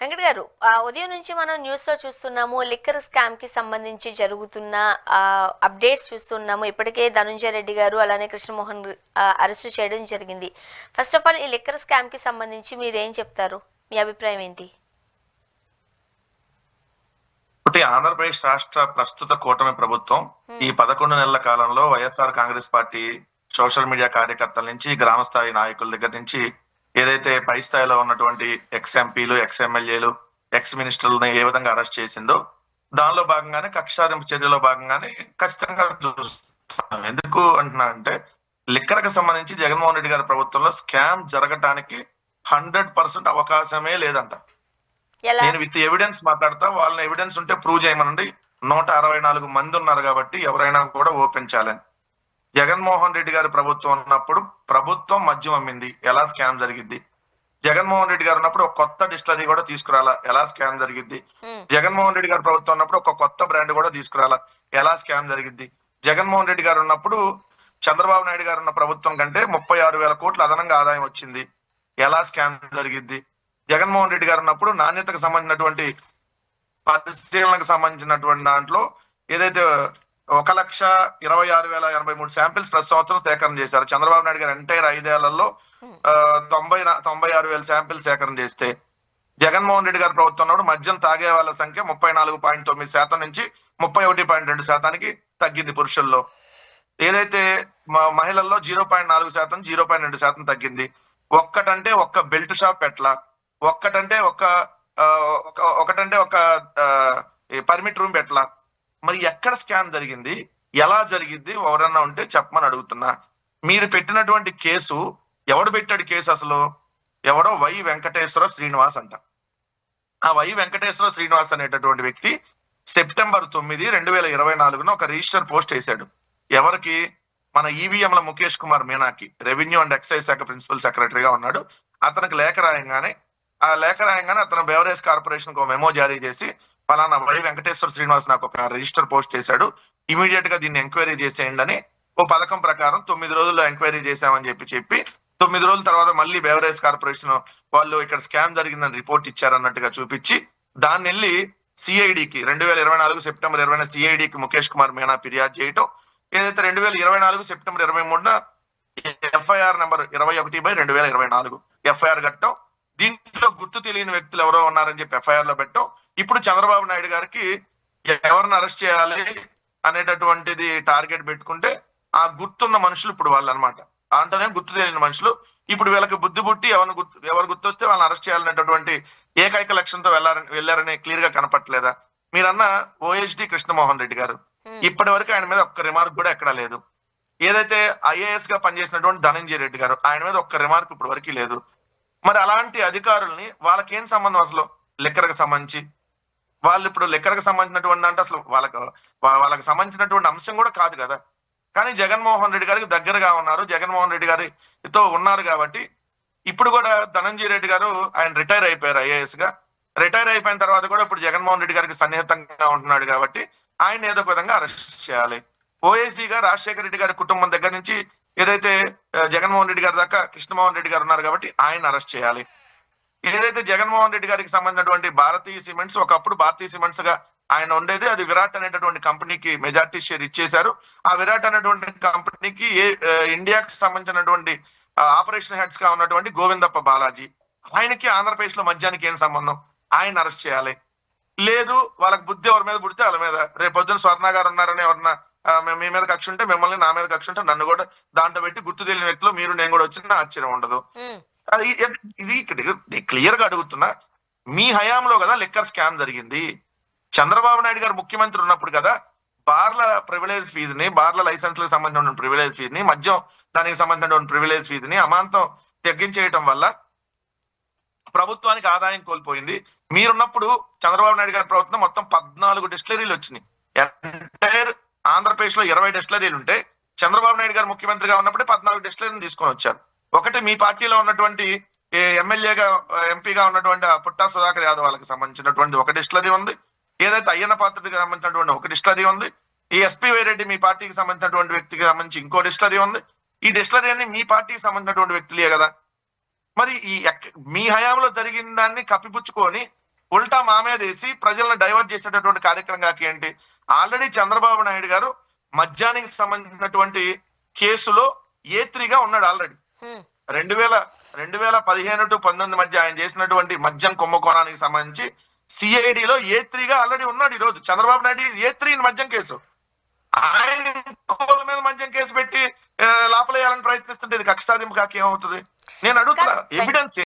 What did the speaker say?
వెంకట్ గారు, ఉదయం నుంచి మనం న్యూస్ లో చూస్తున్నాము, లిక్కర్ స్కామ్ కి సంబంధించి జరుగుతున్న అప్డేట్స్ చూస్తున్నాము. ఇప్పటికే ధనుంజయ రెడ్డి గారు అలానే కృష్ణమోహన్ అరెస్ట్ చేయడం జరిగింది. ఫస్ట్ ఆఫ్ ఆల్, ఈ లిక్కర్ స్కామ్ కి సంబంధించి మీరేం చెప్తారు? మీ అభిప్రాయం ఏంటి? ఒకటి, ఆంధ్రప్రదేశ్ రాష్ట్ర ప్రస్తుత కూటమి ప్రభుత్వం ఈ 11 నెలల కాలంలో YSR Congress party social media కార్యకర్తల నుంచి గ్రామ స్థాయి నాయకుల దగ్గర నుంచి ఏదైతే పై స్థాయిలో ఉన్నటువంటి ఎక్స్ ఎంపీలు, ఎక్స్ ఎమ్మెల్యేలు, ఎక్స్ మినిస్టర్లని ఏ విధంగా అరెస్ట్ చేసిందో దానిలో భాగంగానే కక్ష సాధింపు చర్యలో భాగంగానే ఖచ్చితంగా చూస్తాం. ఎందుకు అంటున్నా అంటే, లిక్కర్కి సంబంధించి జగన్మోహన్ రెడ్డి గారి ప్రభుత్వంలో స్కామ్ జరగటానికి 100% అవకాశమే లేదంట. నేను విత్ ఎవిడెన్స్ మాట్లాడతా. వాళ్ళని ఎవిడెన్స్ ఉంటే ప్రూవ్ చేయమనండి. 164 మంది ఉన్నారు కాబట్టి ఎవరైనా కూడా ఓపెన్ చేయాలని. జగన్మోహన్ రెడ్డి గారి ప్రభుత్వం ఉన్నప్పుడు ప్రభుత్వం మద్యం అమ్మింది, ఎలా స్కామ్ జరిగింది? జగన్మోహన్ రెడ్డి గారు ఉన్నప్పుడు ఒక కొత్త డిస్టిలరీ కూడా తీసుకురాలా, ఎలా స్కామ్ జరిగింది? జగన్మోహన్ రెడ్డి గారి ప్రభుత్వం ఉన్నప్పుడు ఒక కొత్త బ్రాండ్ కూడా తీసుకురాలా, ఎలా స్కామ్ జరిగింది? జగన్మోహన్ రెడ్డి గారు ఉన్నప్పుడు చంద్రబాబు నాయుడు గారు ఉన్న ప్రభుత్వం కంటే 36,000 కోట్ల అదనంగా ఆదాయం వచ్చింది, ఎలా స్కామ్ జరిగింది? జగన్మోహన్ రెడ్డి గారు ఉన్నప్పుడు నాణ్యతకు సంబంధించినటువంటి పరిశీలనకు సంబంధించినటువంటి దాంట్లో ఏదైతే 1,26,083 శాంపిల్స్ ప్రతి సంవత్సరం సేకరణ చేశారు. చంద్రబాబు నాయుడు గారు ఎంటైర్ 5 ఏళ్లలో 96,000 శాంపిల్స్ సేకరణ చేస్తే, జగన్మోహన్ రెడ్డి గారి ప్రభుత్వం ఉన్నప్పుడు మద్యం తాగే వాళ్ళ సంఖ్య 34.9% నుంచి 31.2% తగ్గింది. పురుషుల్లో ఏదైతే మహిళల్లో 0.4%, 0.2% తగ్గింది. ఒక్కటంటే ఒక్క బెల్ట్ షాప్ పెట్టలా, ఒక్కటంటే ఒక పర్మిట్ రూమ్ పెట్టలా. మరి ఎక్కడ స్కామ్ జరిగింది, ఎలా జరిగింది ఎవరన్నా ఉంటే చెప్పమని అడుగుతున్నా. మీరు పెట్టినటువంటి కేసు, ఎవడు పెట్టాడు కేసు? అసలు ఎవడో వై వెంకటేశ్వర శ్రీనివాస్ అంట. ఆ వై వెంకటేశ్వర శ్రీనివాస్ అనేటటువంటి వ్యక్తి సెప్టెంబర్ 9, 2024 ఒక రిజిస్టర్ పోస్ట్ చేశాడు. ఎవరికి? మన ఈవీఎంల ముఖేష్ కుమార్ మీనాకి, రెవెన్యూ అండ్ ఎక్సైజ్ శాఖ ప్రిన్సిపల్ సెక్రటరీగా ఉన్నాడు. అతనికి లేఖ రాయంగానే అతను బెవరేజ్ కార్పొరేషన్ కు మెమో జారీ చేసి, ఫలానా వై వెంకటేశ్వర శ్రీనివాస్ నాకు ఒక రిజిస్టర్ పోస్ట్ చేశాడు, ఇమీడియట్ గా దీన్ని ఎంక్వైరీ చేసేయండి అని ఓ పథకం ప్రకారం 9 రోజుల్లో ఎంక్వైరీ చేశామని చెప్పి 9 రోజుల తర్వాత మళ్ళీ బెవరేజ్ కార్పొరేషన్ వాళ్ళు ఇక్కడ స్కామ్ జరిగిందని రిపోర్ట్ ఇచ్చారన్నట్టుగా చూపించి, దాన్ని వెళ్ళి సిఐడికి 2024 సెప్టెంబర్ 20 సిఐడికి ముఖేష్ కుమార్ మీనా ఫిర్యాదు చేయటం, ఏదైతే 2024 సెప్టెంబర్ 23 ఎఫ్ఐఆర్ నెంబర్ 21/2024 ఎఫ్ఐఆర్ కట్టడం, దీంట్లో గుర్తు తెలియని వ్యక్తులు ఎవరో ఉన్నారని చెప్పి ఎఫ్ఐఆర్ లో పెట్టాం. ఇప్పుడు చంద్రబాబు నాయుడు గారికి ఎవరిని అరెస్ట్ చేయాలి అనేటటువంటిది టార్గెట్ పెట్టుకుంటే, ఆ గుర్తున్న మనుషులు ఇప్పుడు వాళ్ళు అనమాట. అంటేనే గుర్తు తెలియని మనుషులు ఇప్పుడు వీళ్ళకి బుద్ధి పుట్టి ఎవరు గుర్తొస్తే వాళ్ళని అరెస్ట్ చేయాలనేటటువంటి ఏకైక లక్ష్యంతో వెళ్ళారని క్లియర్ గా కనపట్లేదా? మీరన్న ఓఎస్డి కృష్ణమోహన్ రెడ్డి గారు, ఇప్పటి వరకు ఆయన మీద ఒక్క రిమార్క్ కూడా ఎక్కడా లేదు. ఏదైతే ఐఏఎస్ గా పనిచేసినటువంటి ధనంజయ రెడ్డి గారు, ఆయన మీద ఒక్క రిమార్క్ ఇప్పటి వరకు లేదు. మరి అలాంటి అధికారుల్ని వాళ్ళకేం సంబంధం అసలు లిక్కర్కి సంబంధించి? వాళ్ళు ఇప్పుడు లిక్కర్కి సంబంధించినటువంటి అంటే అసలు వాళ్ళకి సంబంధించినటువంటి అంశం కూడా కాదు కదా. కానీ జగన్మోహన్ రెడ్డి గారికి దగ్గరగా ఉన్నారు, జగన్మోహన్ రెడ్డి గారితో ఉన్నారు కాబట్టి ఇప్పుడు కూడా ధనంజయ రెడ్డి గారు ఆయన రిటైర్ అయిపోయారు ఐఏఎస్ గా. రిటైర్ అయిపోయిన తర్వాత కూడా ఇప్పుడు జగన్మోహన్ రెడ్డి గారికి సన్నిహితంగా ఉంటున్నాడు కాబట్టి ఆయన ఏదో ఒక విధంగా అరెస్ట్ చేయాలి. ఓఎస్డీ గా రాజశేఖర రెడ్డి గారి కుటుంబం దగ్గర నుంచి ఏదైతే జగన్మోహన్ రెడ్డి గారి దాకా కృష్ణమోహన్ రెడ్డి గారు ఉన్నారు కాబట్టి ఆయన అరెస్ట్ చేయాలి. ఏదైతే జగన్మోహన్ రెడ్డి గారికి సంబంధించినటువంటి భారతీయ సిమెంట్స్, ఒకప్పుడు భారతీయ సిమెంట్స్ గా ఆయన ఉండేది, అది విరాట్ అనేటటువంటి కంపెనీకి మెజార్టీ షేర్ ఇచ్చేశారు. ఆ విరాట్ అనేటువంటి కంపెనీకి ఇండియాకి సంబంధించినటువంటి ఆపరేషన్ హెడ్స్ గా ఉన్నటువంటి గోవిందప్ప బాలాజీ, ఆయనకి ఆంధ్రప్రదేశ్ లో మద్యానికి ఏం సంబంధం? ఆయన అరెస్ట్ చేయాలి. లేదు, వాళ్ళకి బుద్ధి ఎవరి మీద పుడితే వాళ్ళ మీద. రేపు పొద్దున స్వర్ణ గారు ఉన్నారని ఎవరన్నా మీ మీద కక్ష ఉంటే, మిమ్మల్ని నా మీద కక్ష ఉంటే నన్ను కూడా దాంట్లో పెట్టి గుర్తు తెలియని వ్యక్తులు మీరు నేను కూడా వచ్చిన ఆశ్చర్యం ఉండదు. ఇది క్లియర్ గా అడుగుతున్నా. మీ హయాంలో కదా లిక్కర్ స్కామ్ జరిగింది. చంద్రబాబు నాయుడు గారు ముఖ్యమంత్రి ఉన్నప్పుడు కదా బార్ల ప్రివిలేజ్ ఫీజుని, బార్ల లైసెన్స్లకు సంబంధించిన ప్రివిలేజ్ ఫీజుని, మద్యం దానికి సంబంధించిన ప్రివిలేజ్ ఫీజుని అమాంతం తగ్గించేయటం వల్ల ప్రభుత్వానికి ఆదాయం కోల్పోయింది. మీరున్నప్పుడు చంద్రబాబు నాయుడు గారి ప్రభుత్వం మొత్తం 14 డిస్టిలరీలు వచ్చినాయి. ఎంటైర్ ఆంధ్రప్రదేశ్ లో 20 డిస్టిలరీలు ఉంటే చంద్రబాబు నాయుడు గారు ముఖ్యమంత్రిగా ఉన్నప్పుడే 14 డిస్టిలరీని తీసుకొని వచ్చారు. ఒకటి మీ పార్టీలో ఉన్నటువంటి ఎమ్మెల్యేగా ఎంపీగా ఉన్నటువంటి పుట్టా సుధాకర్ యాదవ్ వాళ్ళకి సంబంధించినటువంటి ఒక డిస్టిలరీ ఉంది. ఏదైతే అయ్యన్న పాత్రుడికి సంబంధించినటువంటి ఒక డిస్టిలరీ ఉంది. ఈ ఎస్పీ వైరెడ్డి మీ పార్టీకి సంబంధించినటువంటి వ్యక్తికి సంబంధించి ఇంకో డిస్టిలరీ ఉంది. ఈ డిస్టిలరీ అన్ని మీ పార్టీకి సంబంధించినటువంటి వ్యక్తులే కదా. మరి ఈ మీ హయాంలో జరిగిన దాన్ని కప్పిపుచ్చుకొని ఉల్టా మా మీద వేసి ప్రజలను డైవర్ట్ చేసేటటువంటి కార్యక్రమం కాక ఏంటి? ఆల్రెడీ చంద్రబాబు నాయుడు గారు మద్యానికి సంబంధించినటువంటి కేసులో A3గా ఉన్నాడు ఆల్రెడీ. 2015 to 19 మధ్య ఆయన చేసినటువంటి మద్యం కుంభకోణానికి సంబంధించి సిఐడిలో A3గా ఆల్రెడీ ఉన్నాడు. ఈ రోజు చంద్రబాబు నాయుడు A3 మద్యం కేసు, ఆయన ఇంకోళ్ళ మీద మద్యం కేసు పెట్టి లోపలేయాలని ప్రయత్నిస్తుంటే ఇది కక్ష సాధింపు కాక ఏమవుతుంది? నేను అడుగుతున్నా, ఎవిడెన్స్